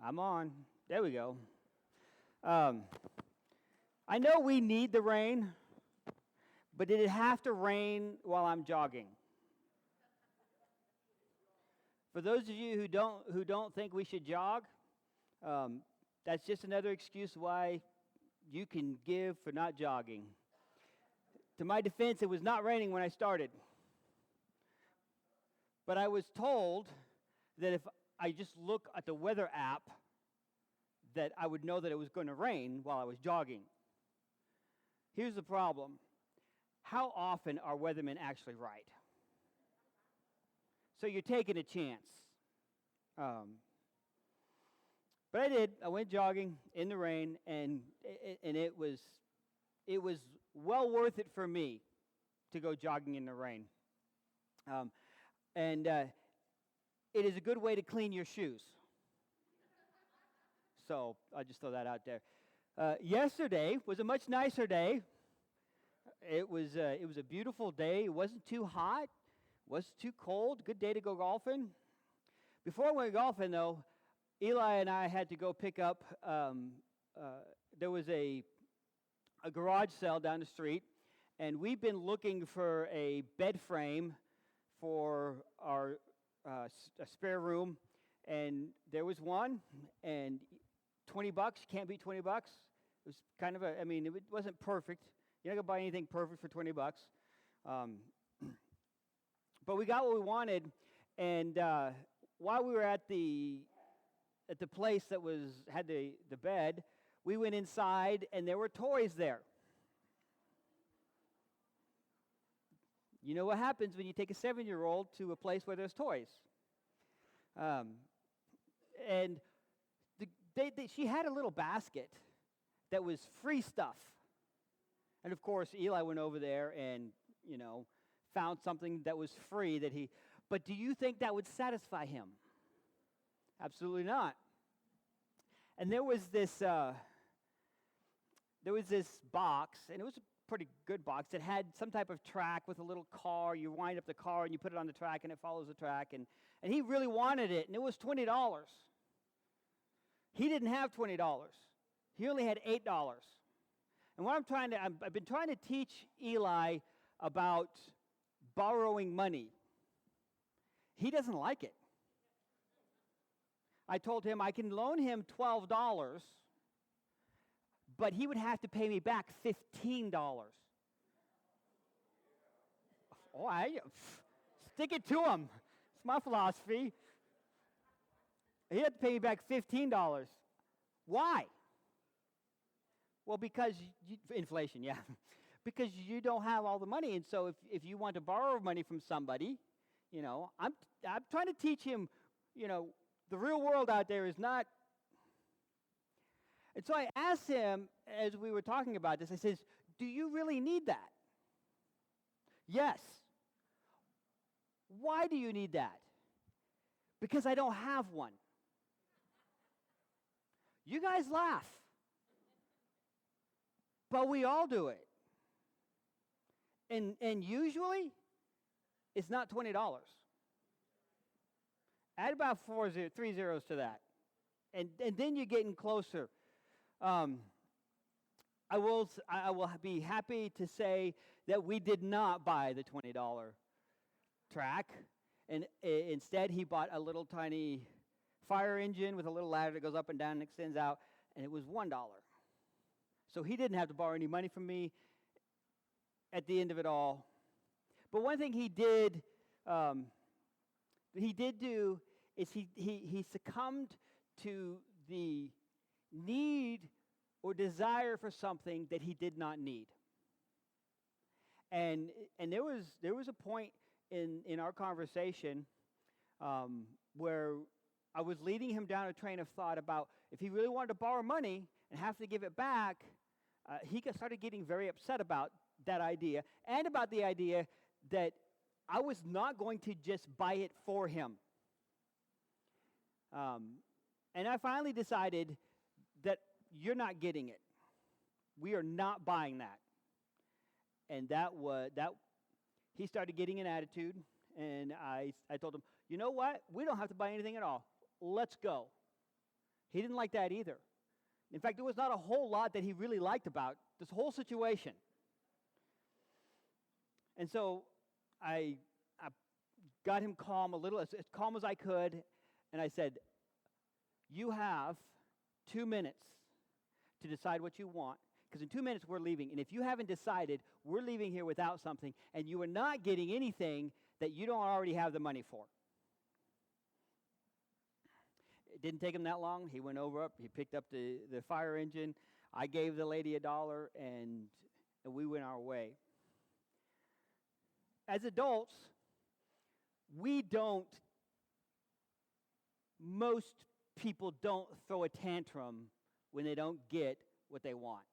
I'm on. There we go. Um, I know we need the rain, but did it have to rain while I'm jogging? For those of you who don't think we should jog, um, that's just another excuse why you can give for not jogging. To my defense, it was not raining when I started, but I was told that if I just look at the weather app, that I would know that it was going to rain while I was jogging. Here's the problem. How often are weathermen actually right? So you're taking a chance. But I did. I went jogging in the rain, and it was well worth it for me to go jogging in the rain. And it is a good way to clean your shoes. So I'll just throw that out there. Yesterday was a much nicer day. It was a beautiful day. It wasn't too hot. Wasn't too cold. Good day to go golfing. Before I went golfing, though, Eli and I had to go pick up. There was a garage sale down the street, and we've been looking for a bed frame for our a spare room, and there was one, and $20, can't beat $20. It was kind of it wasn't perfect. You're not going to buy anything perfect for $20. But we got what we wanted, and while we were at the place that had the bed, we went inside, and there were toys there. You know what happens when you take a 7-year-old to a place where there's toys. And she had a little basket that was free stuff. And of course, Eli went over there and, found something that was free but do you think that would satisfy him? Absolutely not. And there was this box, and it was a pretty good box. It had some type of track with a little car. You wind up the car and you put it on the track, and it follows the track. And he really wanted it, and it was $20. He didn't have $20. He only had $8. And what I've been trying to teach Eli about borrowing money. He doesn't like it. I told him I can loan him $12, but he would have to pay me back $15. Oh, stick it to him. It's my philosophy. He had to pay me back $15. Why? Well, because inflation, yeah. Because you don't have all the money, and so if you want to borrow money from somebody, I'm trying to teach him, the real world out there is not. And so I asked him, as we were talking about this, I says, do you really need that? Yes. Why do you need that? Because I don't have one. You guys laugh. But we all do it. And usually, it's not $20. Add about 3 zeros to that. And then you're getting closer. I will be happy to say that we did not buy the $20 track. And instead, he bought a little tiny fire engine with a little ladder that goes up and down and extends out. And it was $1. So he didn't have to borrow any money from me at the end of it all. But one thing he did do is he succumbed to the need or desire for something that he did not need. And there was a point in our conversation where I was leading him down a train of thought about if he really wanted to borrow money and have to give it back, he started getting very upset about that idea and about the idea that I was not going to just buy it for him. And I finally decided that you're not getting it. We are not buying that. And he started getting an attitude, and I told him, you know what? We don't have to buy anything at all. Let's go. He didn't like that either. In fact, there was not a whole lot that he really liked about this whole situation. And so I got him calm a little, as calm as I could, and I said, you have 2 minutes to decide what you want, because in 2 minutes we're leaving, and if you haven't decided, we're leaving here without something, and you are not getting anything that you don't already have the money for. It didn't take him that long. He went over, he picked up the fire engine. I gave the lady $1, and we went our way. As adults, most people don't throw a tantrum when they don't get what they want.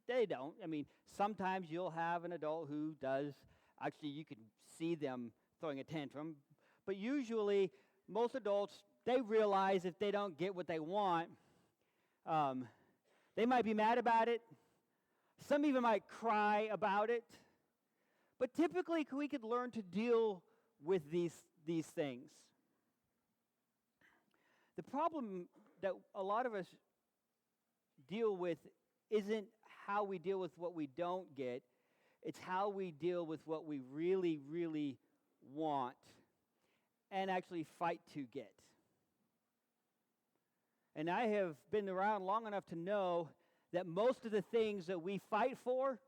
They don't. I mean, sometimes you'll have an adult who does. Actually, you can see them throwing a tantrum. But usually, most adults, they realize if they don't get what they want, they might be mad about it. Some even might cry about it. But typically, we could learn to deal with these things. The problem that a lot of us deal with isn't how we deal with what we don't get. It's how we deal with what we really, really want and actually fight to get. And I have been around long enough to know that most of the things that we fight for,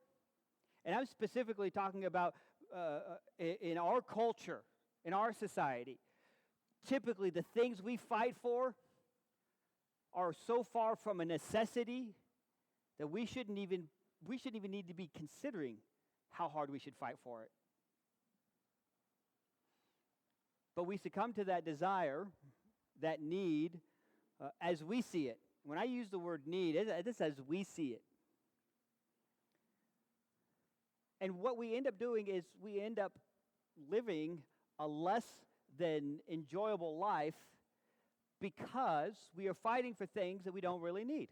and I'm specifically talking about in our culture, in our society, typically the things we fight for are so far from a necessity that we shouldn't even need to be considering how hard we should fight for it. But we succumb to that desire, that need, as we see it. When I use the word need, it says we see it. And what we end up doing is we end up living a less than enjoyable life because we are fighting for things that we don't really need.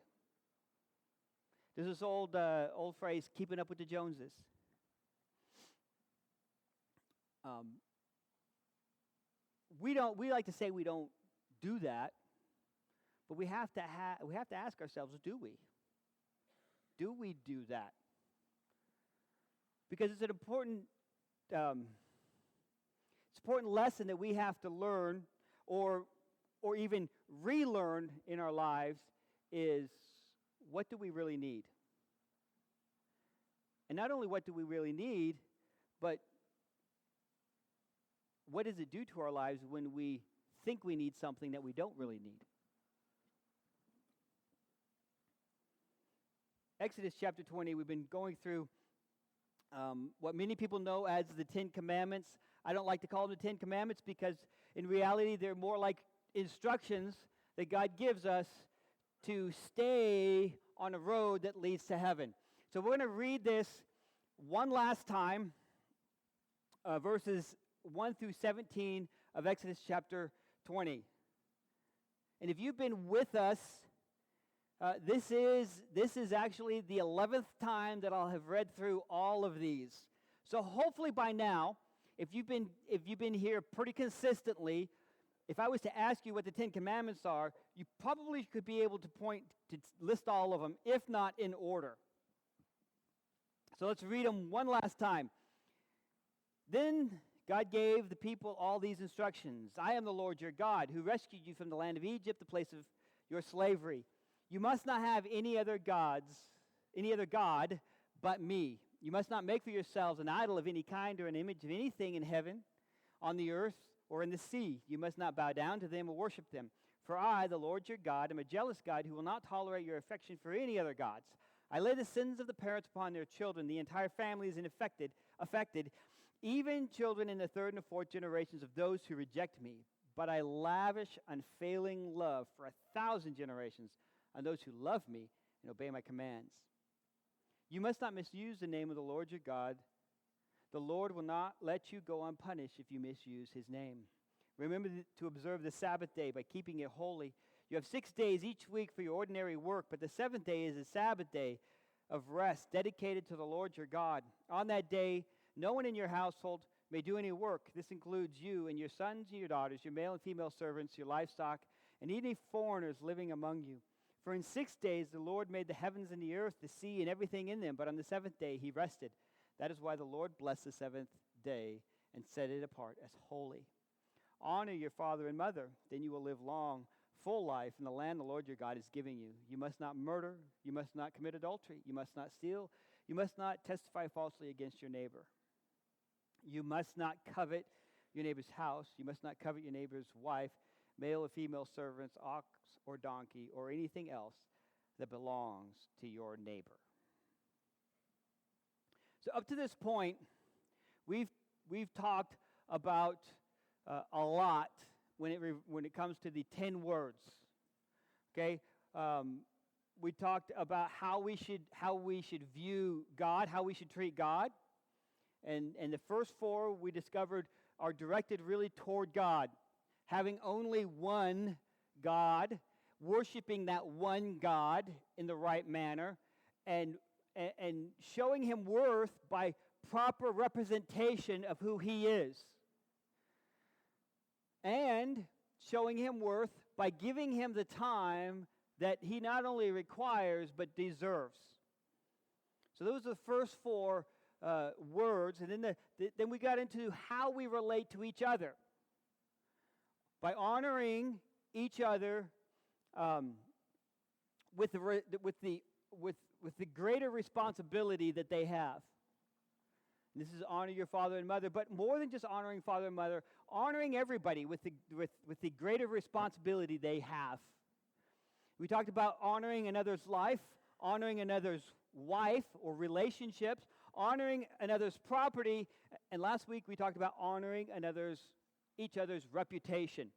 There's this old phrase, keeping up with the Joneses. We like to say we don't do that, but we have to ask ourselves, do we? Do we do that? Because it's an important lesson that we have to learn, or even relearn in our lives, is what do we really need? And not only what do we really need, but what does it do to our lives when we think we need something that we don't really need? Exodus chapter 20, we've been going through what many people know as the Ten Commandments. I don't like to call them the Ten Commandments because in reality they're more like instructions that God gives us to stay on a road that leads to heaven. So we're going to read this one last time, verses 1 through 17 of Exodus chapter 20. And if you've been with us, this is actually the 11th time that I'll have read through all of these. So hopefully by now, if you've been here pretty consistently, if I was to ask you what the Ten Commandments are, you probably could be able to list all of them, if not in order. So let's read them one last time. Then God gave the people all these instructions. I am the Lord your God, who rescued you from the land of Egypt, the place of your slavery. You must not have any other God but me. You must not make for yourselves an idol of any kind or an image of anything in heaven, on the earth, or in the sea. You must not bow down to them or worship them. For I, the Lord your God, am a jealous God who will not tolerate your affection for any other gods. I lay the sins of the parents upon their children. The entire family is affected, even children in the third and the fourth generations of those who reject me. But I lavish unfailing love for 1,000 generations on those who love me and obey my commands. You must not misuse the name of the Lord your God. The Lord will not let you go unpunished if you misuse his name. Remember to observe the Sabbath day by keeping it holy. You have 6 days each week for your ordinary work, but the seventh day is a Sabbath day of rest dedicated to the Lord your God. On that day, no one in your household may do any work. This includes you and your sons and your daughters, your male and female servants, your livestock, and any foreigners living among you. For in 6 days the Lord made the heavens and the earth, the sea, and everything in them, but on the seventh day he rested. That is why the Lord blessed the seventh day and set it apart as holy. Honor your father and mother, then you will live long, full life in the land the Lord your God is giving you. You must not murder, you must not commit adultery, you must not steal, you must not testify falsely against your neighbor. You must not covet your neighbor's house, you must not covet your neighbor's wife, male or female servants, ox or donkey, or anything else that belongs to your neighbor. So up to this point, we've talked about a lot when it comes to the 10 words. Okay, we talked about how we should view God, how we should treat God, and the first 4 we discovered are directed really toward God, having only one God, worshiping that one God in the right manner, and showing him worth by proper representation of who he is. And showing him worth by giving him the time that he not only requires but deserves. So those are the first 4 words, and then we got into how we relate to each other. By honoring each other with the greater responsibility that they have. And this is honor your father and mother, but more than just honoring father and mother, honoring everybody with the greater responsibility they have. We talked about honoring another's life, honoring another's wife or relationships, honoring another's property, and last week we talked about honoring each other's reputation.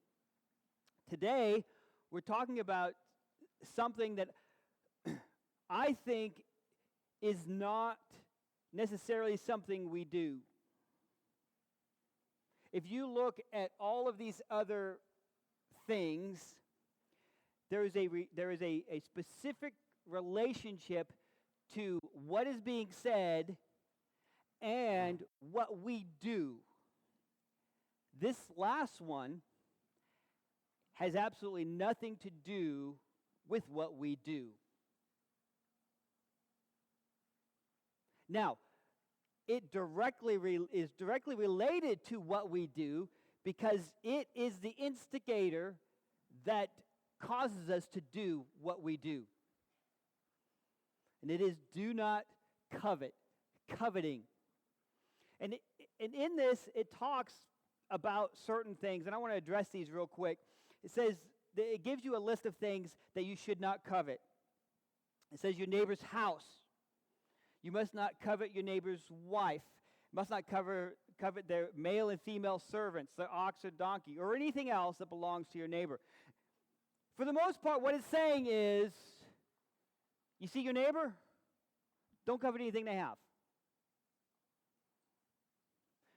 Today, we're talking about something that I think is not necessarily something we do. If you look at all of these other things, there is a specific relationship to what is being said and what we do. This last one has absolutely nothing to do with what we do. Now, it is directly related to what we do because it is the instigator that causes us to do what we do. And it is do not covet, coveting. And in this, it talks about certain things, and I want to address these real quick. It says, it gives you a list of things that you should not covet. It says your neighbor's house. You must not covet your neighbor's wife. You must not covet their male and female servants, their ox or donkey, or anything else that belongs to your neighbor. For the most part, what it's saying is, you see your neighbor? Don't covet anything they have.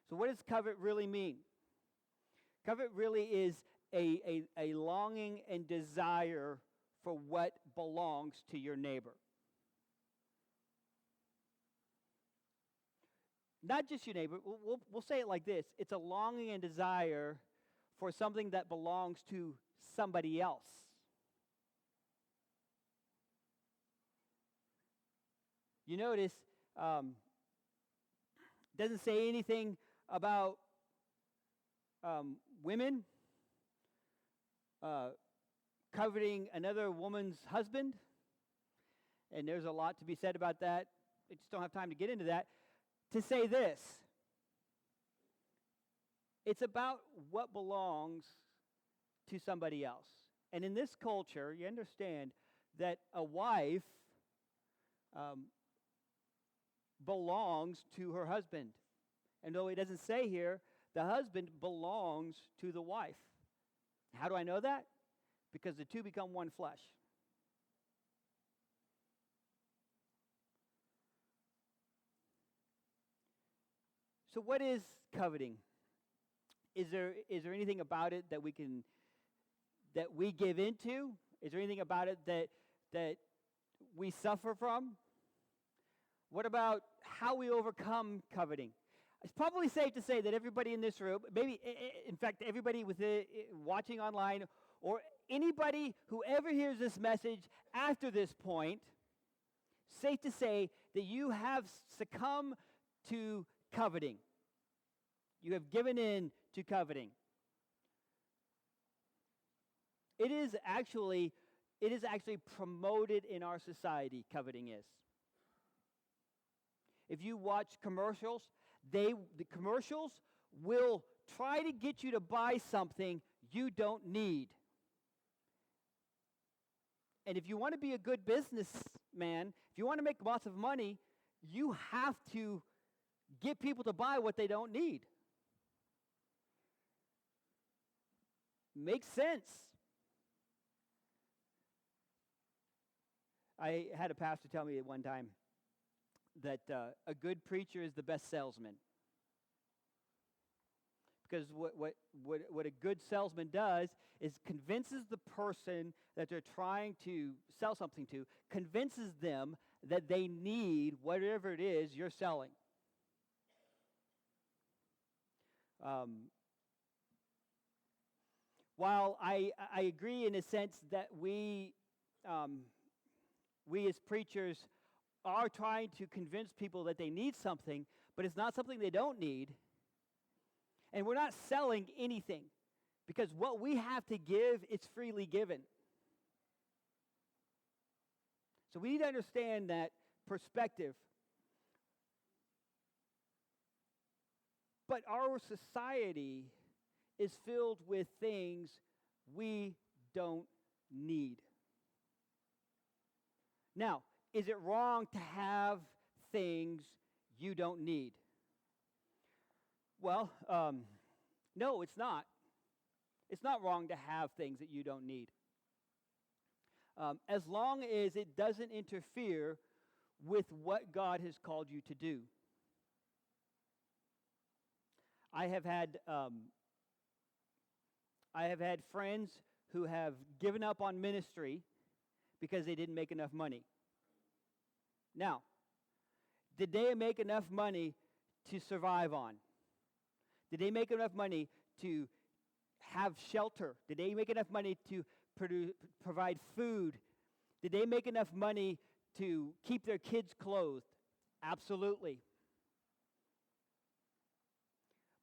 So what does covet really mean? Covet really is a longing and desire for what belongs to your neighbor. Not just your neighbor. We'll say it like this. It's a longing and desire for something that belongs to somebody else. You notice, doesn't say anything about women coveting another woman's husband. And there's a lot to be said about that. I just don't have time to get into that. To say this, it's about what belongs to somebody else. And in this culture, you understand that a wife belongs to her husband. And though it doesn't say here, the husband belongs to the wife. How do I know that? Because the two become one flesh. So what is coveting? Is there anything about it that we give into? Is there anything about it that we suffer from? What about how we overcome coveting? It's probably safe to say that everybody in this room, maybe in fact everybody watching online, or anybody who ever hears this message after this point, safe to say that you have succumbed to coveting. You have given in to coveting. It is actually promoted in our society, coveting is. If you watch commercials, the commercials will try to get you to buy something you don't need. And if you want to be a good businessman, if you want to make lots of money, you have to get people to buy what they don't need. Makes sense. I had a pastor tell me at one time that a good preacher is the best salesman. Because what a good salesman does is convinces the person that they're trying to sell something to, convinces them that they need whatever it is you're selling. While I agree in a sense that we as preachers are trying to convince people that they need something, but it's not something they don't need. And we're not selling anything, because what we have to give, it's freely given. So we need to understand that perspective. But our society is filled with things we don't need. Now, is it wrong to have things you don't need? Well, no, it's not. It's not wrong to have things that you don't need. As long as it doesn't interfere with what God has called you to do. I have had friends who have given up on ministry because they didn't make enough money. Now, did they make enough money to survive on? Did they make enough money to have shelter? Did they make enough money to provide food? Did they make enough money to keep their kids clothed? Absolutely.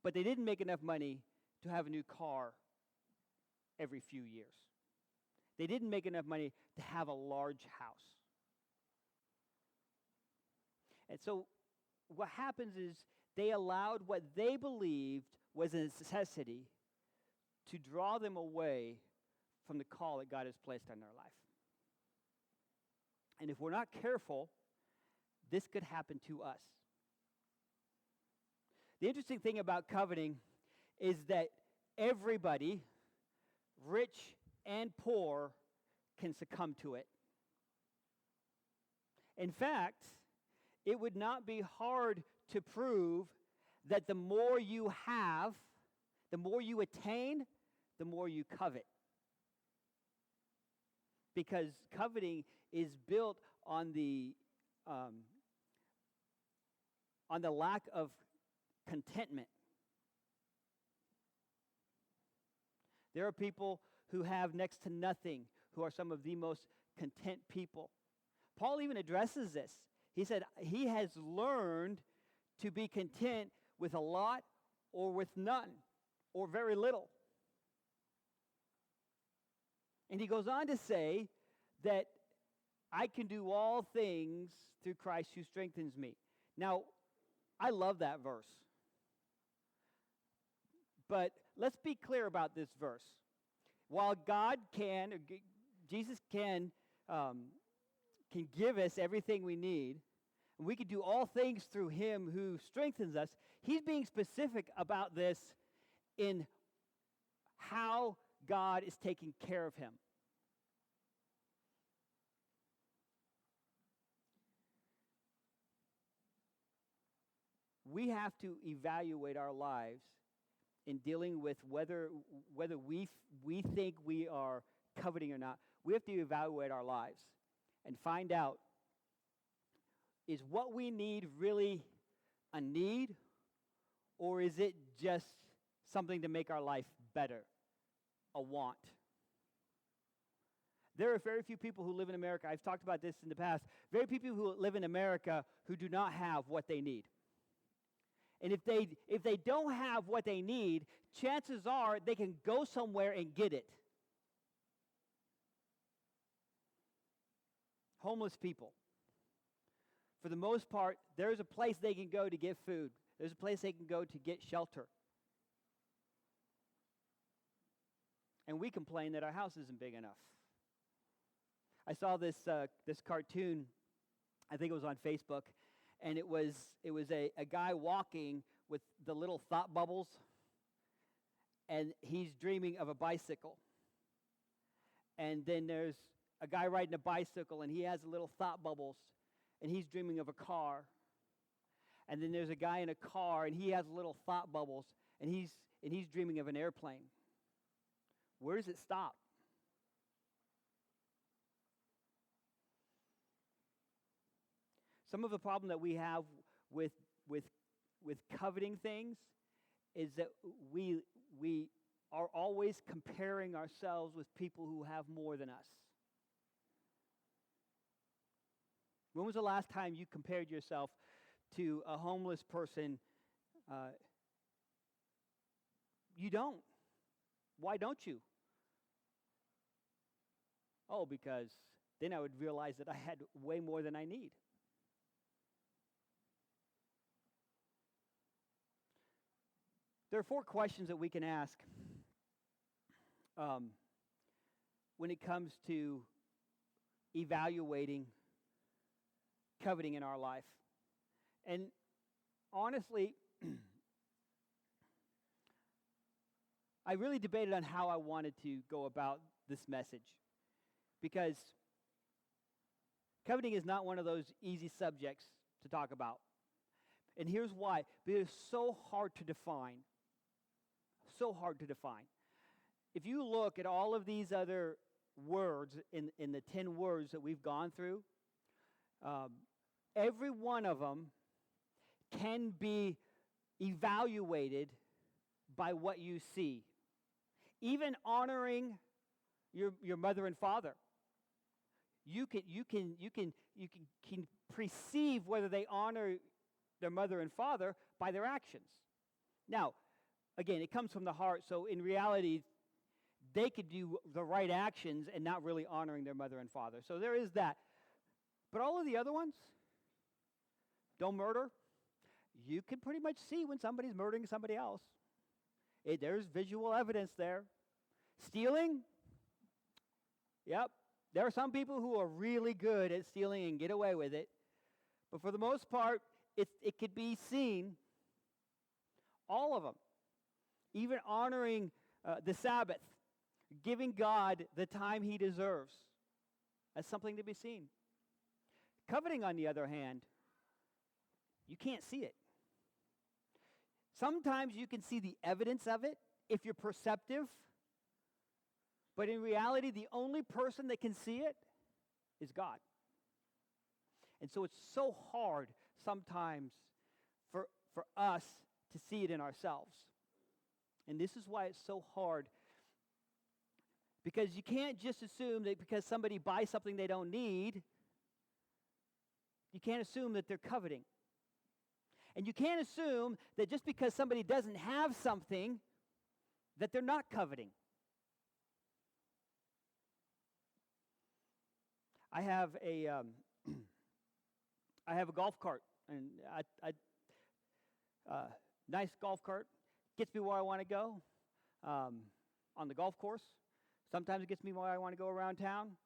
But they didn't make enough money to have a new car every few years. They didn't make enough money to have a large house. And so what happens is they allowed what they believed was a necessity to draw them away from the call that God has placed on their life. And if we're not careful, this could happen to us. The interesting thing about coveting is that everybody, rich and poor, can succumb to it. In fact, it would not be hard to prove that the more you have, the more you attain, the more you covet. Because coveting is built on the lack of contentment. There are people who have next to nothing, who are some of the most content people. Paul even addresses this. He said he has learned to be content with a lot or with none or very little. And he goes on to say that I can do all things through Christ who strengthens me. Now, I love that verse. But let's be clear about this verse. While God can, or Jesus can give us everything we need, and we can do all things through him who strengthens us, he's being specific about this in how God is taking care of him. We have to evaluate our lives in dealing with whether we think we are coveting or not. We have to evaluate our lives and find out, is what we need really a need, or is it just something to make our life better, a want? There are very few people who live in America. I've talked about this in the past. Very few people who live in America who do not have what they need. And if they don't have what they need, chances are they can go somewhere and get it. Homeless people. For the most part, there's a place they can go to get food. There's a place they can go to get shelter. And we complain that our house isn't big enough. I saw this cartoon, I think it was on Facebook, and it was a guy walking with the little thought bubbles, and he's dreaming of a bicycle. And then there's a guy riding a bicycle, and he has little thought bubbles, and he's dreaming of a car. And then there's a guy in a car, and he has little thought bubbles, and he's dreaming of an airplane. Where does it stop? Some of the problem that we have with coveting things is that we are always comparing ourselves with people who have more than us. When was the last time you compared yourself to a homeless person? You don't. Why don't you? Oh, because then I would realize that I had way more than I need. There are 4 questions that we can ask when it comes to evaluating coveting in our life. And honestly, I really debated on how I wanted to go about this message, because coveting is not one of those easy subjects to talk about. And here's why. Because it's so hard to define. So hard to define. If you look at all of these other words in the 10 words that we've gone through, every one of them can be evaluated by what you see. Even honoring your mother and father. You can perceive whether they honor their mother and father by their actions. Now, again, it comes from the heart, so in reality, they could do the right actions and not really honoring their mother and father. So there is that. But all of the other ones, don't murder, you can pretty much see when somebody's murdering somebody else. There's visual evidence there. Stealing, yep. There are some people who are really good at stealing and get away with it. But for the most part, it could be seen. All of them. Even honoring the Sabbath. Giving God the time He deserves. That's something to be seen. Coveting, on the other hand, you can't see it. Sometimes you can see the evidence of it if you're perceptive. But in reality, the only person that can see it is God. And so it's so hard sometimes for us to see it in ourselves. And this is why it's so hard. Because you can't just assume that because somebody buys something they don't need, you can't assume that they're coveting. And you can't assume that just because somebody doesn't have something, that they're not coveting. I have a golf cart, and nice golf cart. Gets me where I want to go on the golf course. Sometimes it gets me where I want to go around town.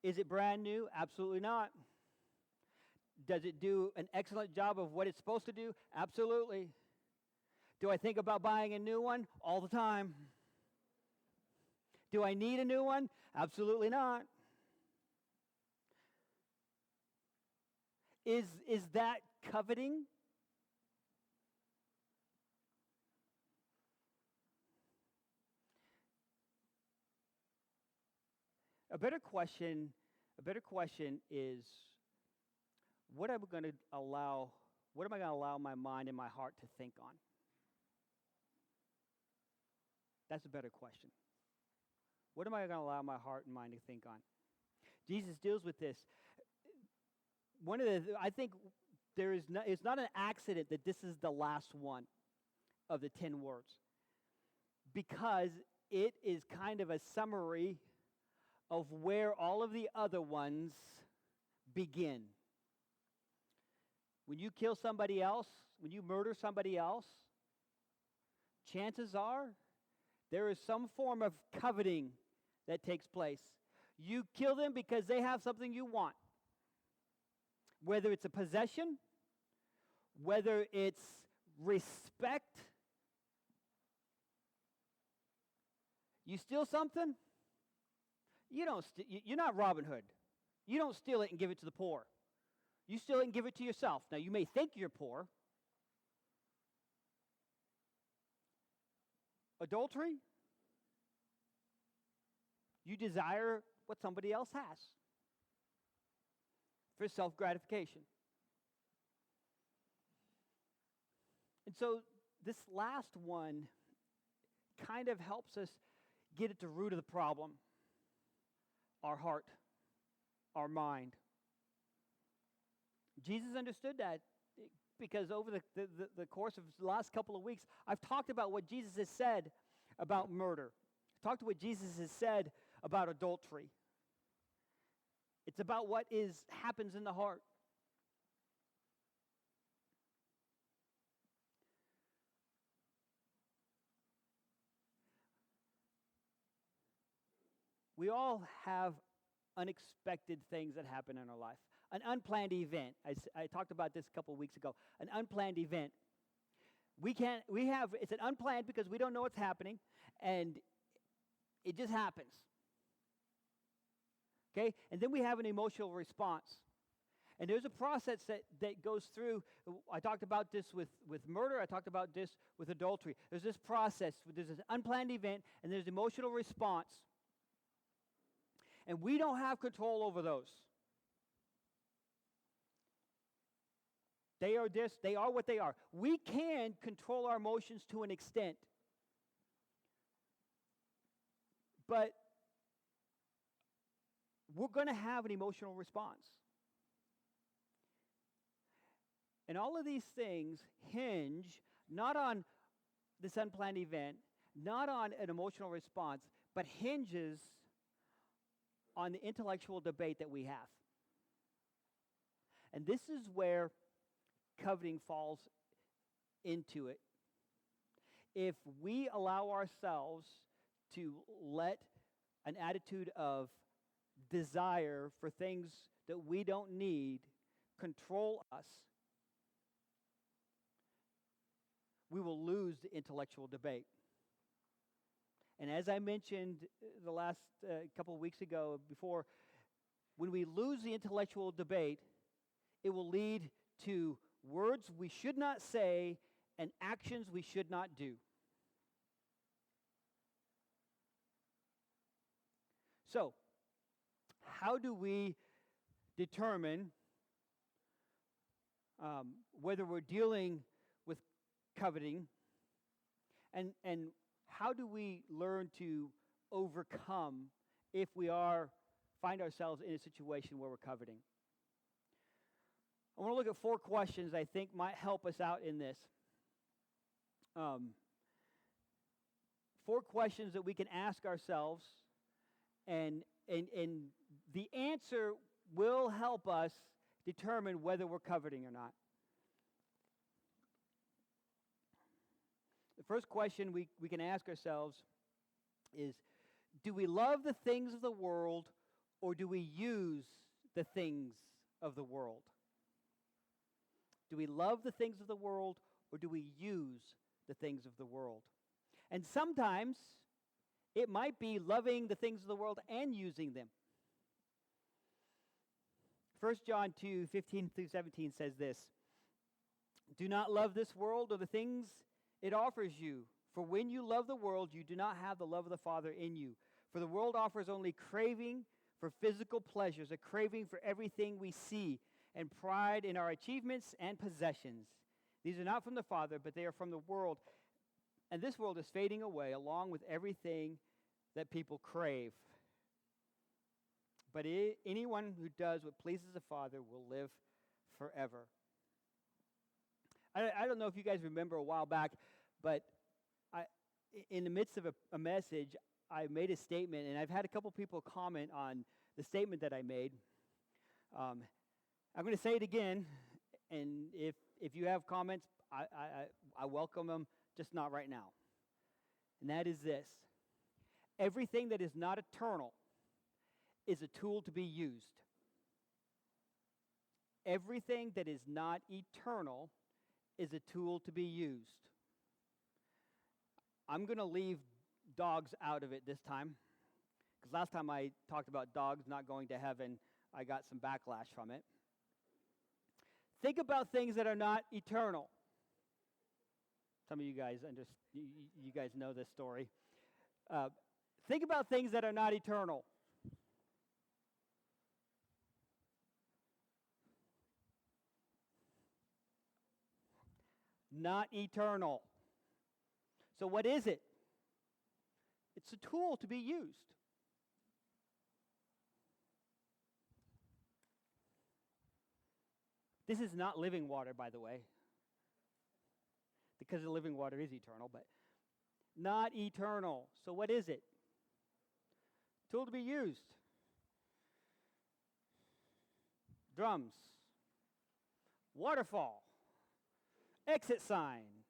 Is it brand new? Absolutely not. Does it do an excellent job of what it's supposed to do? Absolutely. Do I think about buying a new one? All the time. Do I need a new one? Absolutely not. Is that coveting? A better question is, what am I going to allow my mind and my heart to think on? That's a better question. What am I going to allow my heart and mind to think on? Jesus deals with this. I think it's not an accident that this is the last one of the 10 words, because it is kind of a summary of where all of the other ones begin. When you kill somebody else, when you murder somebody else, chances are there is some form of coveting that takes place. You kill them because they have something you want. Whether it's a possession, whether it's respect. You steal something, you're not Robin Hood. You don't steal it and give it to the poor. You steal it and give it to yourself. Now, you may think you're poor. Adultery, you desire what somebody else has for self-gratification. And so this last one kind of helps us get at the root of the problem: our heart, our mind. Jesus understood that, because over the course of the last couple of weeks, I've talked about what Jesus has said about murder. I've talked about what Jesus has said about adultery. It's about what happens in the heart. We all have unexpected things that happen in our life. An unplanned event. I talked about this a couple of weeks ago. An unplanned event. It's an unplanned because we don't know what's happening, and it just happens. Okay? And then we have an emotional response. And there's a process that goes through. I talked about this with murder. I talked about this with adultery. There's this process. There's this unplanned event, and there's emotional response. And we don't have control over those. They are what they are. We can control our emotions to an extent. But we're going to have an emotional response. And all of these things hinge not on this unplanned event, not on an emotional response, but hinges on the intellectual debate that we have. And this is where coveting falls into it. If we allow ourselves to let an attitude of desire for things that we don't need control us, we will lose the intellectual debate. And as I mentioned the last couple of weeks ago before, when we lose the intellectual debate, it will lead to words we should not say and actions we should not do. So, how do we determine whether we're dealing with coveting, and how do we learn to overcome if we find ourselves in a situation where we're coveting? I want to look at 4 questions I think might help us out in this. 4 questions that we can ask ourselves, and the answer will help us determine whether we're coveting or not. The first question we can ask ourselves is, do we love the things of the world, or do we use the things of the world? Do we love the things of the world, or do we use the things of the world? And sometimes it might be loving the things of the world and using them. 1 John 2:15-17 says this: do not love this world or the things it offers you. For when you love the world, you do not have the love of the Father in you. For the world offers only craving for physical pleasures, a craving for everything we see, and pride in our achievements and possessions. These are not from the Father, but they are from the world. And this world is fading away along with everything that people crave. But anyone who does what pleases the Father will live forever. I don't know if you guys remember a while back, but in the midst of a message, I made a statement, and I've had a couple people comment on the statement that I made. I'm going to say it again, and if you have comments, I welcome them, just not right now. And that is this: everything that is not eternal is a tool to be used. Everything that is not eternal is a tool to be used. I'm going to leave dogs out of it this time, because last time I talked about dogs not going to heaven, I got some backlash from it. Think about things that are not eternal. Some of you guys you guys know this story. Think about things that are not eternal. Not eternal. So what is it? It's a tool to be used. This is not living water, by the way, because the living water is eternal, but not eternal. So what is it? Tool to be used. Drums. Waterfall. Exit sign.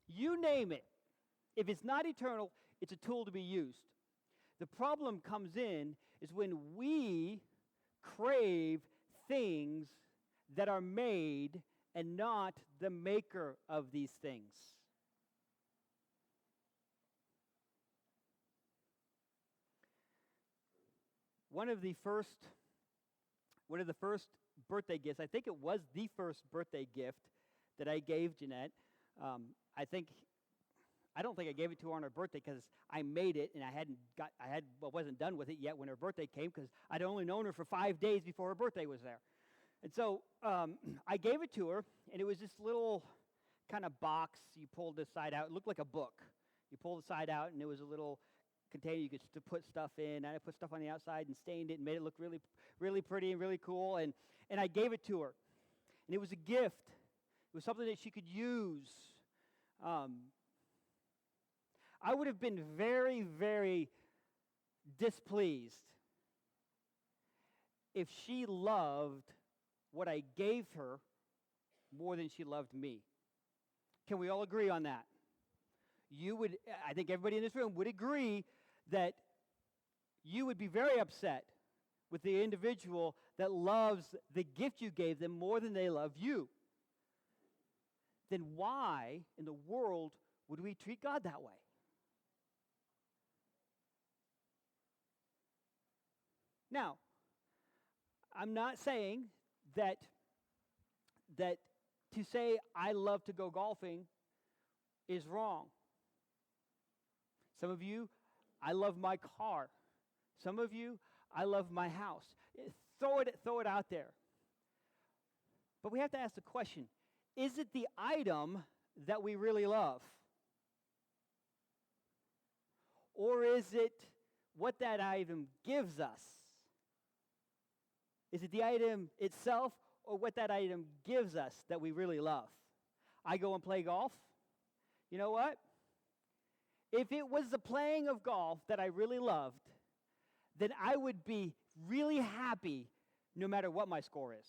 You name it. If it's not eternal, it's a tool to be used. The problem comes in is when we crave things that are made and not the maker of these things. One of the first birthday gifts, I think it was the first birthday gift that I gave Jeanette. I don't think I gave it to her on her birthday because I made it and I wasn't done with it yet when her birthday came, because I'd only known her for 5 days before her birthday was there. And so I gave it to her, and it was this little kind of box. You pulled the side out. It looked like a book. You pulled the side out, and it was a little container you could put stuff in. I put stuff on the outside and stained it and made it look really, really pretty and really cool. And I gave it to her. And it was a gift. It was something that she could use. I would have been very, very displeased if she loved what I gave her more than she loved me. Can we all agree on that? I think everybody in this room would agree that you would be very upset with the individual that loves the gift you gave them more than they love you. Then why in the world would we treat God that way? Now, I'm not saying that to say I love to go golfing is wrong. Some of you, I love my car. Some of you, I love my house. Throw it out there. But we have to ask the question, is it the item that we really love? Or is it what that item gives us? Is it the item itself or what that item gives us that we really love? I go and play golf. You know what? If it was the playing of golf that I really loved, then I would be really happy no matter what my score is.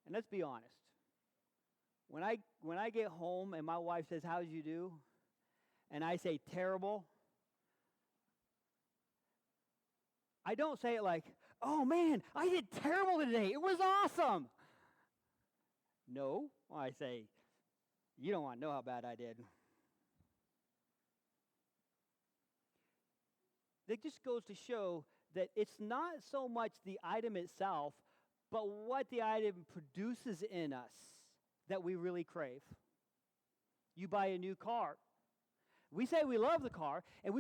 And let's be honest. When I get home and my wife says, "How'd you do?" and I say, "Terrible," I don't say it like, "Oh man, I did terrible today. It was awesome." No, I say, "You don't want to know how bad I did." That just goes to show that it's not so much the item itself, but what the item produces in us that we really crave. You buy a new car. We say we love the car, and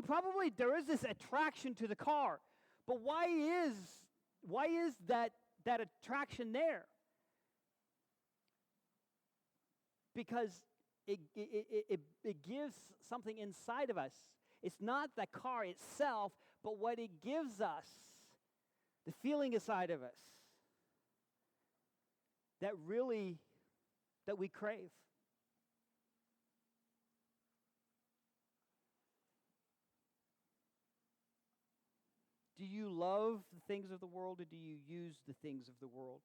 there is this attraction to the car. But why is that attraction there? Because it gives something inside of us. It's not the car itself, but what it gives us, the feeling inside of us that we crave. Do you love the things of the world, or do you use the things of the world?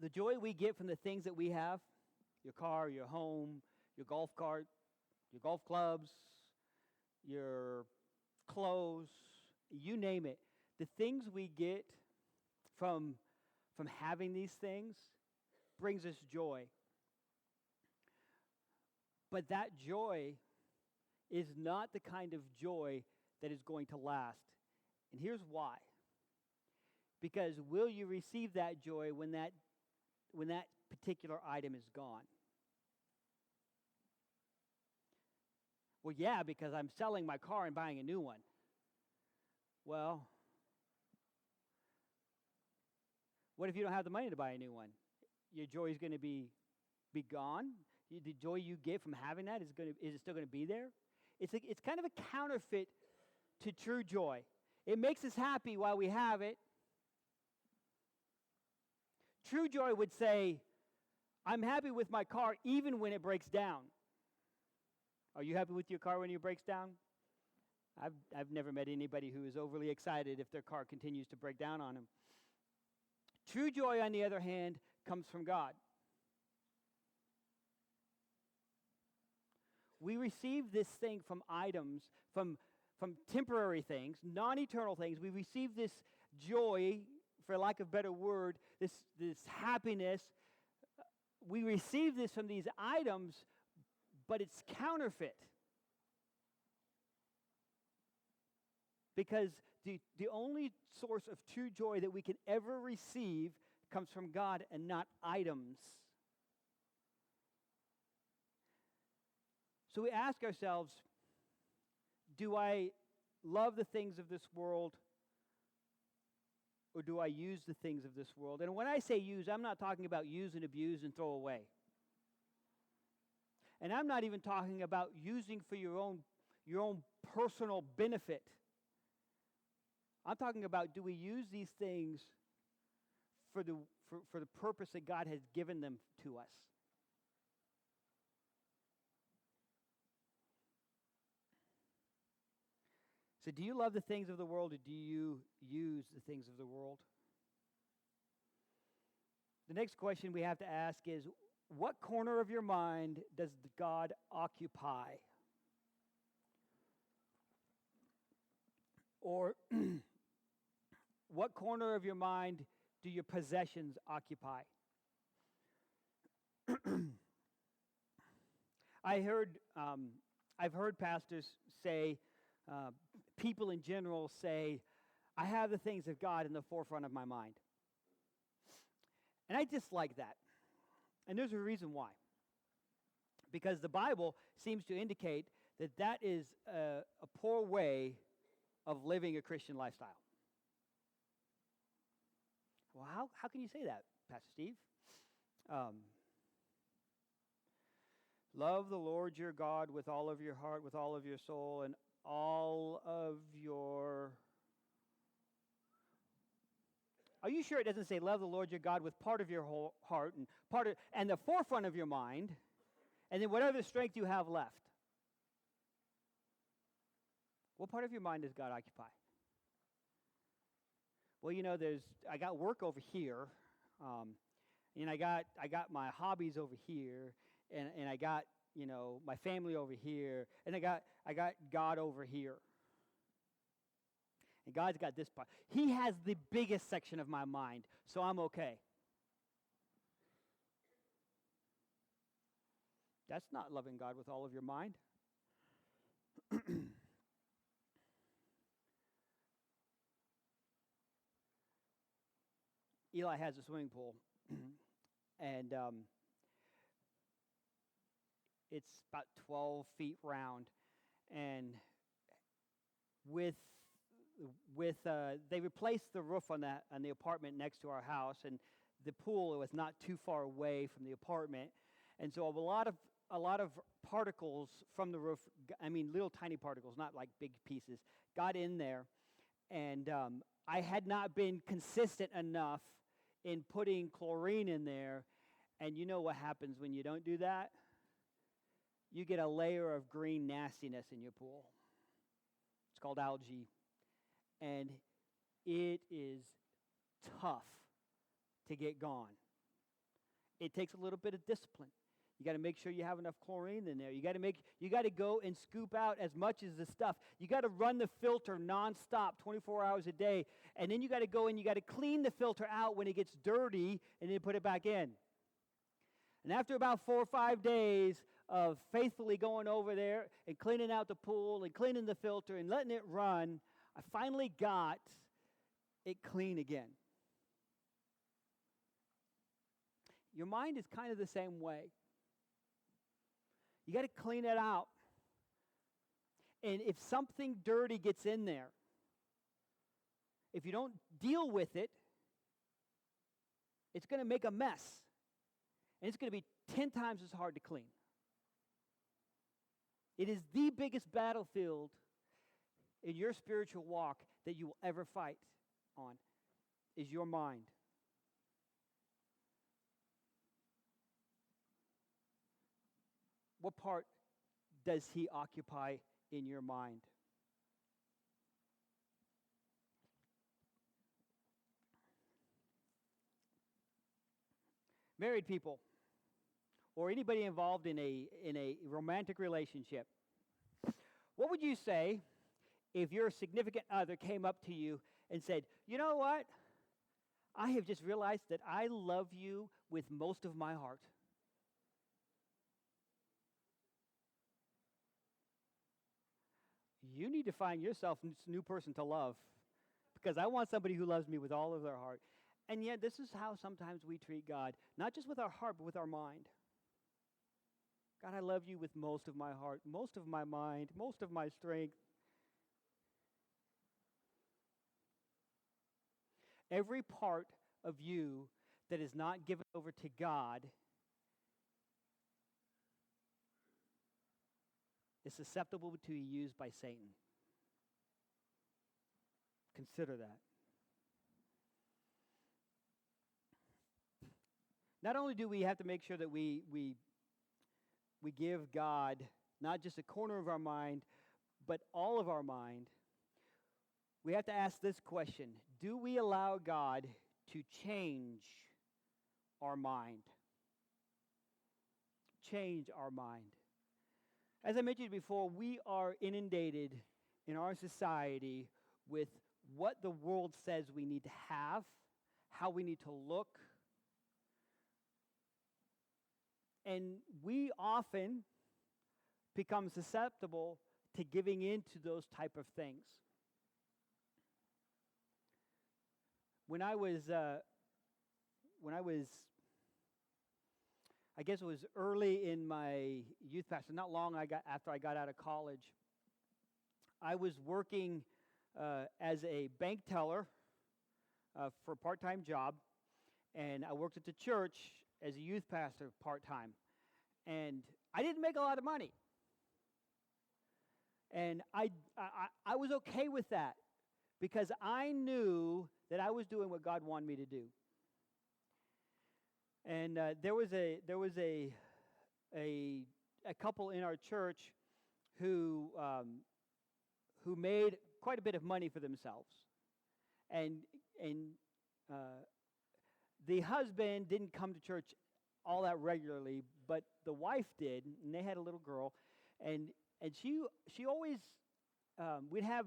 The joy we get from the things that we have, your car, your home, your golf cart, your golf clubs, your clothes, you name it, the things we get from having these things brings us joy. But that joy is not the kind of joy that is going to last. And here's why. Because will you receive that joy when that particular item is gone? Well, yeah, because I'm selling my car and buying a new one. Well, what if you don't have the money to buy a new one? Your joy is going to be gone. The joy you get from having that is it still going to be there? It's kind of a counterfeit to true joy. It makes us happy while we have it. True joy would say, I'm happy with my car even when it breaks down. Are you happy with your car when it breaks down? I've never met anybody who is overly excited if their car continues to break down on them. True joy, on the other hand, comes from God. We receive this thing from items, from temporary things, non-eternal things. We receive this joy, for lack of a better word, this happiness. We receive this from these items, but it's counterfeit. Because the only source of true joy that we can ever receive comes from God and not items. So we ask ourselves, do I love the things of this world, or do I use the things of this world? And when I say use, I'm not talking about use and abuse and throw away. And I'm not even talking about using for your own personal benefit. I'm talking about, do we use these things for the purpose that God has given them to us? So do you love the things of the world, or do you use the things of the world? The next question we have to ask is, what corner of your mind does God occupy? Or what corner of your mind do your possessions occupy? I've heard pastors say, people in general say, I have the things of God in the forefront of my mind. And I dislike that. And there's a reason why. Because the Bible seems to indicate that is a poor way of living a Christian lifestyle. Well, how can you say that, Pastor Steve? Love the Lord your God with all of your heart, with all of your soul, and all of your... Are you sure it doesn't say love the Lord your God with part of your whole heart and the forefront of your mind, and then whatever strength you have left? What part of your mind does God occupy? Well, I got work over here, and I got my hobbies over here, and I got my family over here, and I got God over here. And God's got this part. He has the biggest section of my mind, so I'm okay. That's not loving God with all of your mind. Eli has a swimming pool, and it's about 12 feet round, and they replaced the roof on the apartment next to our house, and the pool was not too far away from the apartment, and so a lot of particles from the roof, I mean little tiny particles, not like big pieces, got in there, and I had not been consistent enough in putting chlorine in there, and you know what happens when you don't do that? You get a layer of green nastiness in your pool. It's called algae, and it is tough to get gone. It takes a little bit of discipline. You got to make sure you have enough chlorine in there. You got to go and scoop out as much as the stuff. You got to run the filter nonstop, 24 hours a day, and then you got to go and you got to clean the filter out when it gets dirty, and then put it back in. And after about 4 or 5 days of faithfully going over there and cleaning out the pool and cleaning the filter and letting it run, I finally got it clean again. Your mind is kind of the same way. You got to clean it out. And if something dirty gets in there, if you don't deal with it, it's going to make a mess. And it's going to be 10 times as hard to clean. It is the biggest battlefield in your spiritual walk that you will ever fight on, is your mind. What part does he occupy in your mind? Married people, or anybody involved in a romantic relationship, what would you say if your significant other came up to you and said, "You know what? I have just realized that I love you with most of my heart." You need to find yourself a new person to love, because I want somebody who loves me with all of their heart. And yet, this is how sometimes we treat God, not just with our heart, but with our mind. God, I love you with most of my heart, most of my mind, most of my strength. Every part of you that is not given over to God is susceptible to be used by Satan. Consider that. Not only do we have to make sure that we give God not just a corner of our mind, but all of our mind, we have to ask this question: do we allow God to change our mind? Change our mind. As I mentioned before, we are inundated in our society with what the world says we need to have, how we need to look. And we often become susceptible to giving in to those type of things. When I was, I guess it was early in my youth pastor, not long after I got out of college, I was working as a bank teller for a part-time job, and I worked at the church as a youth pastor part-time. And I didn't make a lot of money. And I was okay with that, because I knew that I was doing what God wanted me to do. And there was a couple in our church who made quite a bit of money for themselves, and the husband didn't come to church all that regularly, but the wife did, and they had a little girl, and she always we'd have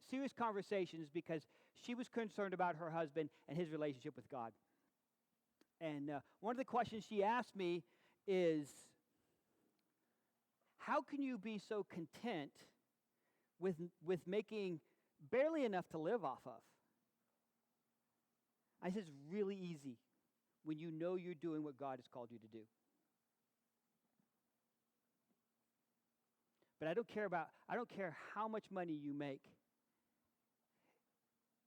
serious conversations because she was concerned about her husband and his relationship with God. And one of the questions she asked me is, how can you be so content with making barely enough to live off of? I said, it's really easy when you know you're doing what God has called you to do. But I don't care how much money you make.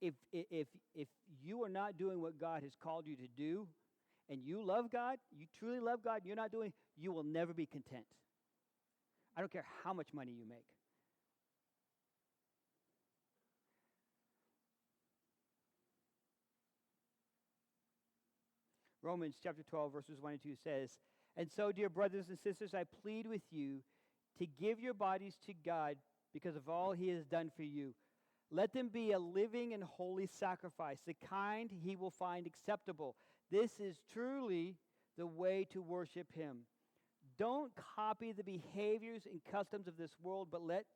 if you are not doing what God has called you to do, and you love God, you truly love God, and you're not doing, you will never be content. I don't care how much money you make. Romans chapter 12, verses 1 and 2 says, "And so, dear brothers and sisters, I plead with you to give your bodies to God because of all he has done for you. Let them be a living and holy sacrifice, the kind he will find acceptable. This is truly the way to worship him. Don't copy the behaviors and customs of this world, but let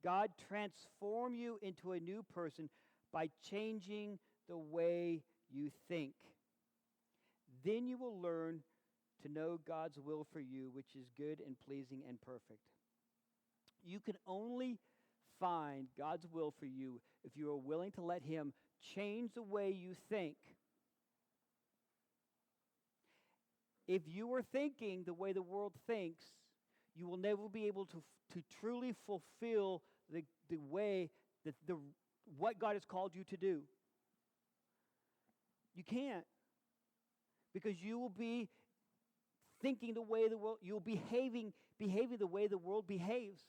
God transform you into a new person by changing the way you think. Then you will learn to know God's will for you, which is good and pleasing and perfect." You can only find God's will for you if you are willing to let him change the way you think. If you are thinking the way the world thinks, you will never be able to truly fulfill the way, what God has called you to do. You can't. Because you will be thinking the way the world, you'll be behaving the way the world behaves.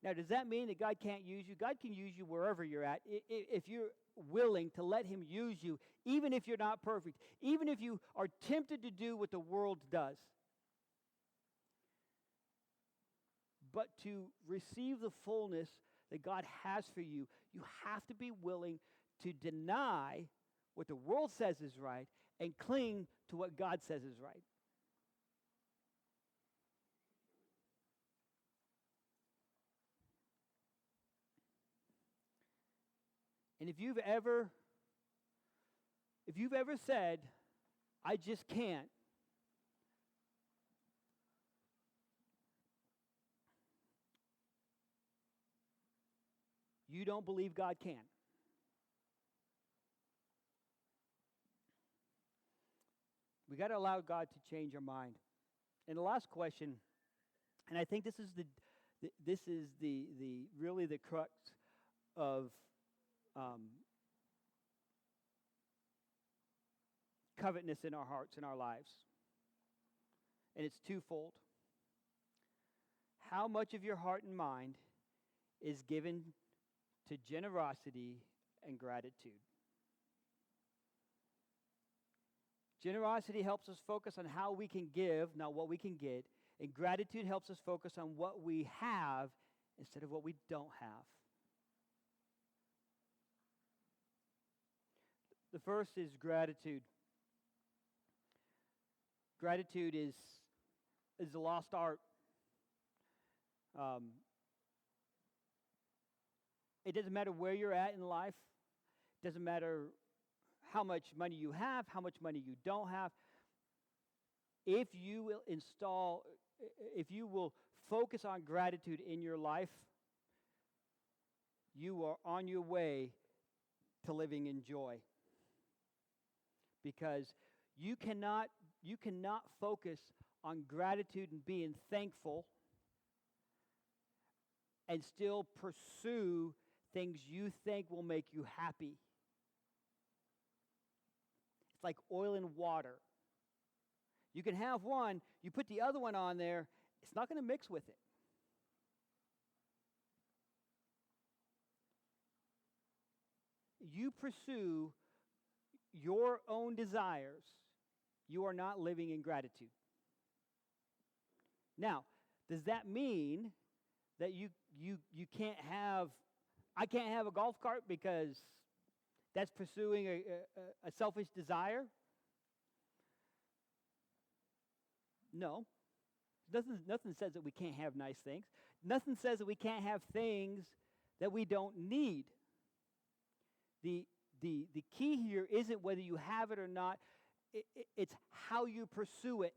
Now, does that mean that God can't use you? God can use you wherever you're at if you're willing to let him use you, even if you're not perfect, even if you are tempted to do what the world does. But to receive the fullness that God has for you, you have to be willing to deny what the world says is right and cling to what God says is right. And if you've ever said, "I just can't," you don't believe God can. We got to allow God to change our mind. And the last question, and I think this is the really the crux of covetousness in our hearts and our lives. And it's twofold. How much of your heart and mind is given to generosity and gratitude? Generosity helps us focus on how we can give, not what we can get. And gratitude helps us focus on what we have instead of what we don't have. The first is gratitude. Gratitude is a lost art. It doesn't matter where you're at in life. It doesn't matter how much money you have, how much money you don't have. If you will focus on gratitude in your life, you are on your way to living in joy. Because you cannot focus on gratitude and being thankful and still pursue things you think will make you happy. It's like oil and water. You can have one, you put the other one on there, it's not going to mix with it. You pursue your own desires, you are not living in gratitude. Now, does that mean that you can't have, I can't have a golf cart because that's pursuing a selfish desire? No. Nothing says that we can't have nice things. Nothing says that we can't have things that we don't need. The key here isn't whether you have it or not. It's how you pursue it.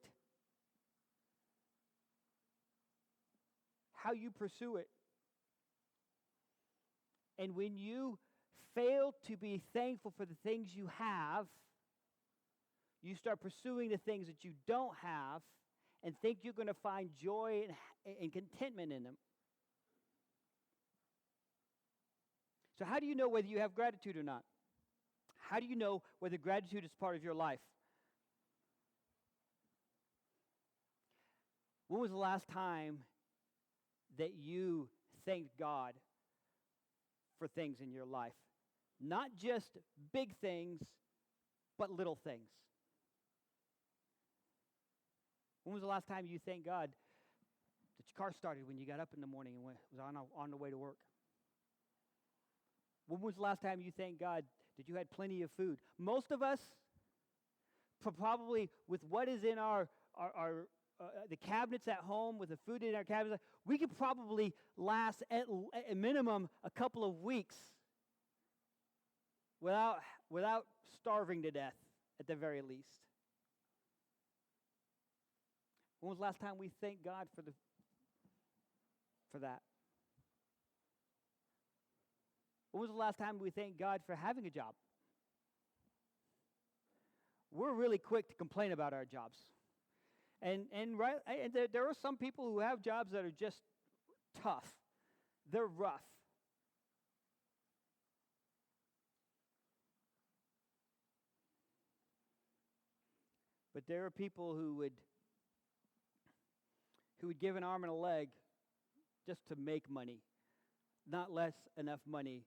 How you pursue it. And when you fail to be thankful for the things you have, you start pursuing the things that you don't have and think you're going to find joy and contentment in them. So how do you know whether you have gratitude or not? How do you know whether gratitude is part of your life? When was the last time that you thanked God for things in your life? Not just big things, but little things. When was the last time you thanked God that your car started when you got up in the morning and was on the way to work? When was the last time you thanked God that you had plenty of food? Most of us, probably with what is in our the cabinets at home, with the food in our cabinets, we could probably last at a minimum a couple of weeks without starving to death, at the very least. When was the last time we thanked God for that? When was the last time we thanked God for having a job? We're really quick to complain about our jobs. And there are some people who have jobs that are just tough. They're rough. But there are people who would give an arm and a leg just to make money, not less enough money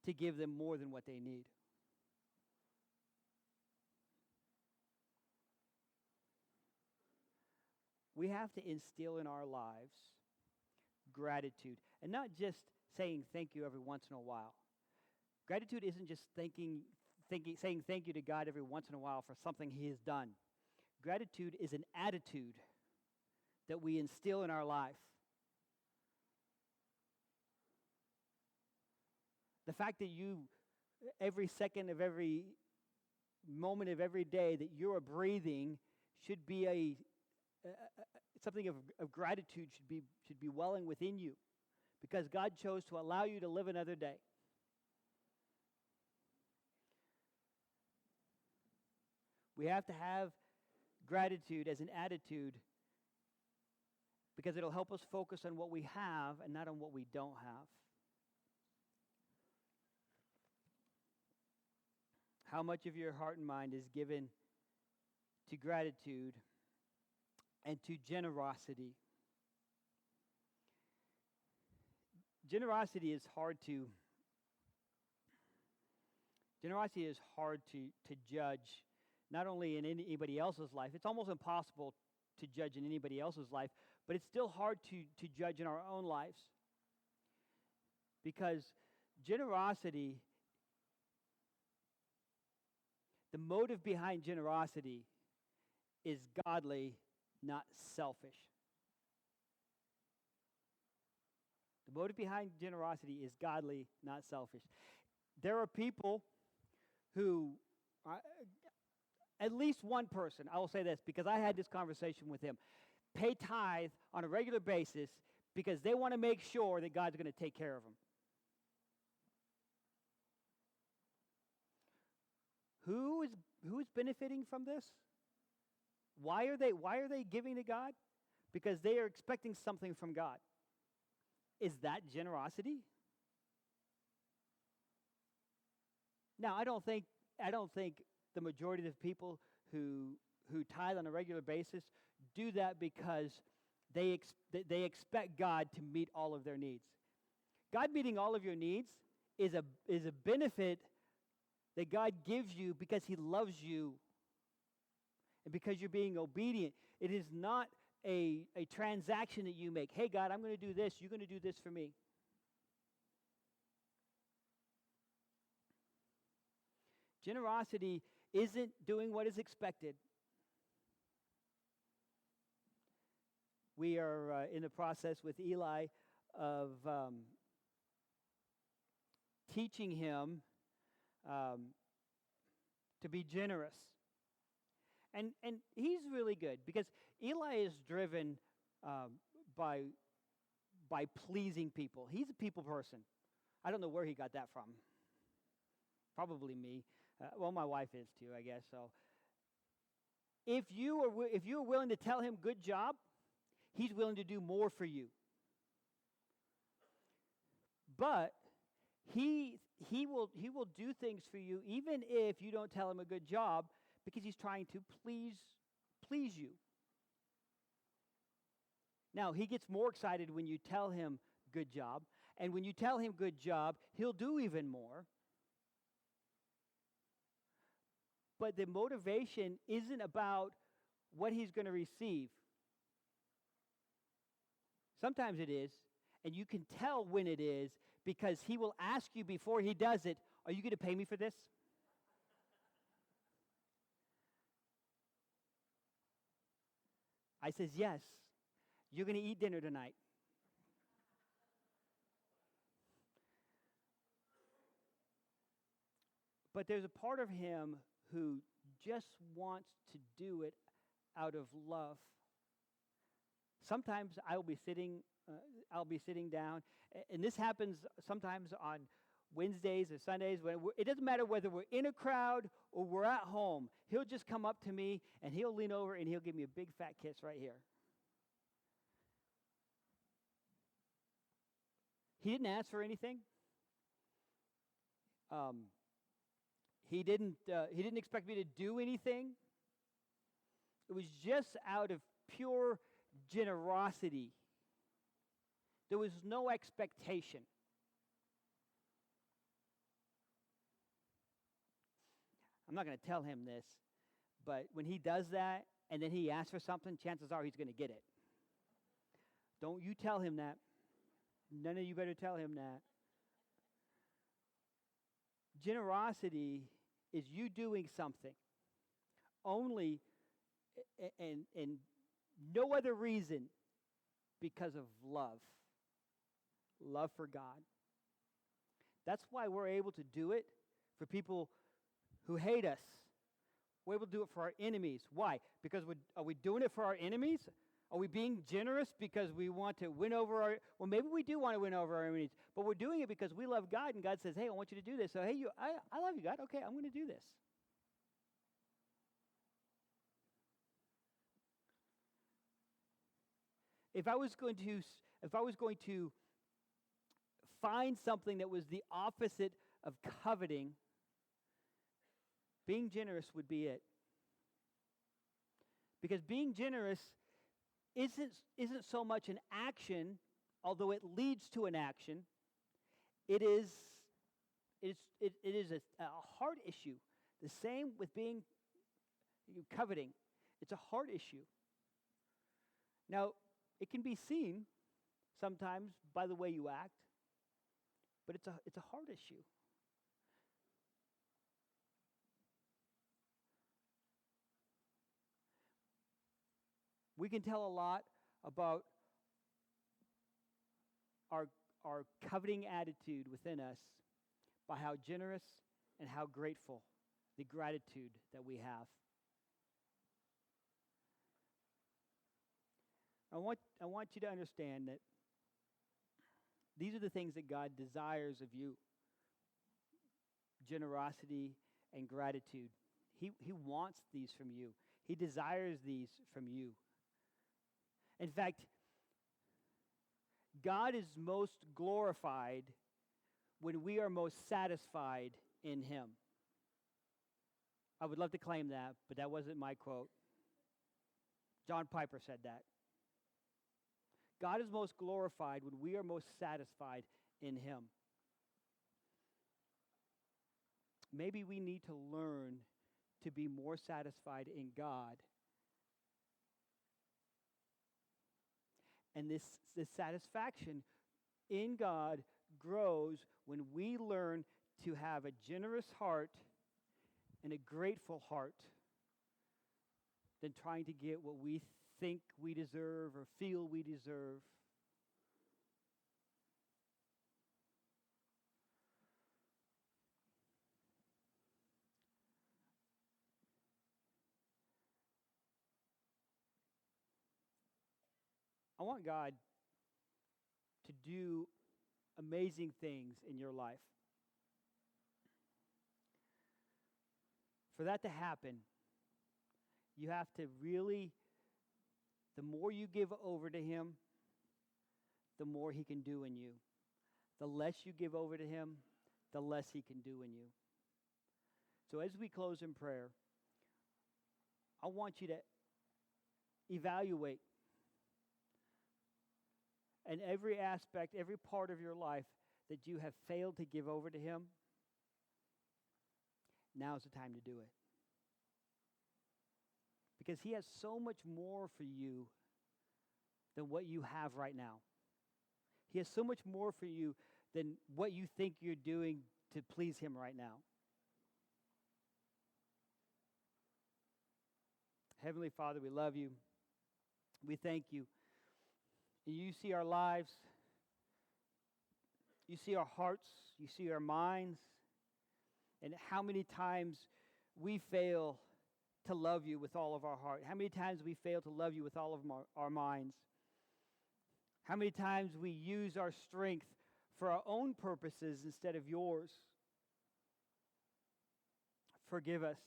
to give them more than what they need. We have to instill in our lives gratitude, and not just saying thank you every once in a while. Gratitude isn't just saying thank you to God every once in a while for something He has done. Gratitude is an attitude that we instill in our life. The fact that you, every second of every moment of every day that you are breathing, should be something of gratitude should be welling within you, because God chose to allow you to live another day. We have to have gratitude as an attitude, because it'll help us focus on what we have and not on what we don't have. How much of your heart and mind is given to gratitude and to generosity? Generosity is hard to judge, not only in anybody else's life. It's almost impossible to judge in anybody else's life, but it's still hard to judge in our own lives. Because generosity, the motive behind generosity is godly, not selfish. The motive behind generosity is godly, not selfish. There are people who, at least one person, I will say this because I had this conversation with him, pay tithe on a regular basis because they want to make sure that God's going to take care of them. Who is benefiting from this? Why are they giving to God? Because they are expecting something from God. Is that generosity? Now, I don't think the majority of people who tithe on a regular basis do that because they expect God to meet all of their needs. God meeting all of your needs is a benefit that God gives you because He loves you and because you're being obedient. It is not a transaction that you make. Hey, God, I'm going to do this. You're going to do this for me. Generosity isn't doing what is expected. We are in the process with Eli of teaching him to be generous. And he's really good because Eli is driven by pleasing people. He's a people person. I don't know where he got that from. Probably me. Well, my wife is too, I guess. So, if you are willing to tell him good job, he's willing to do more for you. But he will do things for you even if you don't tell him a good job, because he's trying to please you. Now, he gets more excited when you tell him good job, and when you tell him good job, he'll do even more. But the motivation isn't about what he's going to receive. Sometimes it is, and you can tell when it is, because he will ask you before he does it, are you going to pay me for this? I says, yes. You're going to eat dinner tonight. But there's a part of him who just wants to do it out of love. Sometimes I'll be sitting down, and this happens sometimes on Wednesdays or Sundays. It doesn't matter whether we're in a crowd or we're at home. He'll just come up to me, and he'll lean over, and he'll give me a big fat kiss right here. He didn't ask for anything. He didn't expect me to do anything. It was just out of pure generosity. There was no expectation. I'm not going to tell him this, but when he does that and then he asks for something, chances are he's going to get it. Don't you tell him that. None of you better tell him that. Generosity is you doing something only and no other reason because of love. Love for God. That's why we're able to do it for people who hate us. We're able to do it for our enemies. Why? Because are we doing it for our enemies? Are we being generous because we want to win over well, maybe we do want to win over our enemies, but we're doing it because we love God, and God says, hey, I want you to do this. So, hey, I love you, God. Okay, I'm going to do this. If I was going to find something that was the opposite of coveting, being generous would be it. Because being generous isn't so much an action, although it leads to an action. It is a heart issue. The same with being coveting. It's a heart issue. Now, it can be seen sometimes by the way you act, but it's a heart issue. We can tell a lot about our coveting attitude within us by how generous and how grateful, the gratitude that we have. I want you to understand that these are the things that God desires of you. Generosity and gratitude. He wants these from you. He desires these from you. In fact, God is most glorified when we are most satisfied in Him. I would love to claim that, but that wasn't my quote. John Piper said that. God is most glorified when we are most satisfied in Him. Maybe we need to learn to be more satisfied in God. And this satisfaction in God grows when we learn to have a generous heart and a grateful heart than trying to get what we think we deserve or feel we deserve. I want God to do amazing things in your life. For that to happen, you have to really, the more you give over to Him, the more He can do in you. The less you give over to Him, the less He can do in you. So as we close in prayer, I want you to evaluate in every aspect, every part of your life that you have failed to give over to Him. Now's the time to do it. Because He has so much more for you than what you have right now. He has so much more for you than what you think you're doing to please Him right now. Heavenly Father, we love you. We thank you. You see our lives. You see our hearts. You see our minds. And how many times we fail to love you with all of our heart. How many times we fail to love you with all of our minds. How many times we use our strength for our own purposes instead of yours. Forgive us.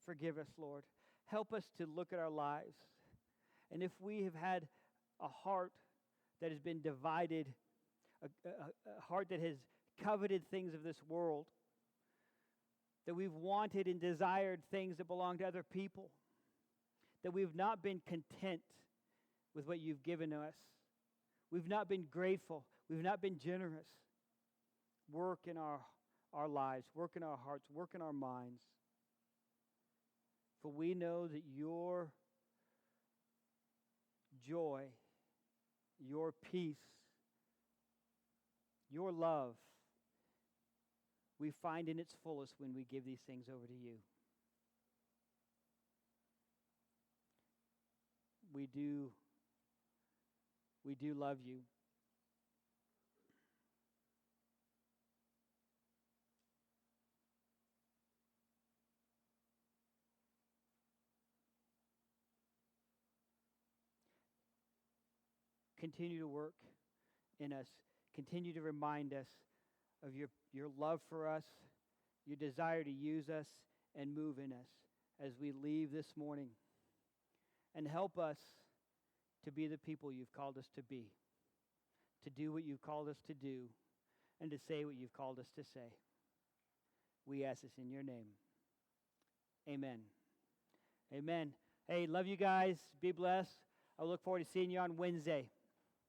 Forgive us, Lord. Help us to look at our lives. And if we have had a heart that has been divided, a heart that has coveted things of this world, that we've wanted and desired things that belong to other people, that we've not been content with what you've given us, we've not been grateful, we've not been generous, work in our lives, work in our hearts, work in our minds. For we know that your joy, your peace, your love, we find in its fullest when we give these things over to you. We do love you. Continue to work in us. Continue to remind us of your love for us, your desire to use us and move in us as we leave this morning. And help us to be the people you've called us to be, to do what you've called us to do, and to say what you've called us to say. We ask this in your name. Amen. Amen. Hey, love you guys. Be blessed. I look forward to seeing you on Wednesday.